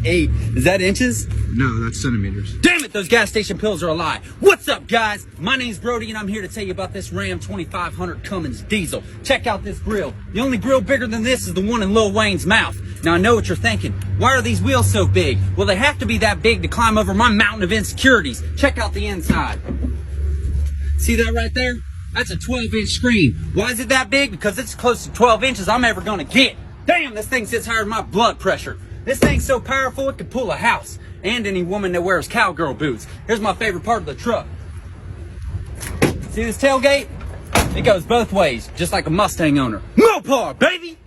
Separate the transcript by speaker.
Speaker 1: Hey, is that inches?
Speaker 2: No, that's centimeters.
Speaker 1: Damn it, those gas station pills are a lie. What's up, guys? My name's Brody, and I'm here to tell you about this Ram 2500 Cummins diesel. Check out this grill. The only grill bigger than this is the one in Lil Wayne's mouth. Now, I know what you're thinking. Why are these wheels so big? Well, they have to be that big to climb over my mountain of insecurities. Check out the inside. See that right there? That's a 12-inch screen. Why is it that big? Because it's close to 12 inches I'm ever gonna get. Damn, this thing sits higher than my blood pressure. This thing's so powerful it could pull a house. And any woman that wears cowgirl boots. Here's my favorite part of the truck. See this tailgate? It goes both ways, just like a Mustang owner. Mopar, baby!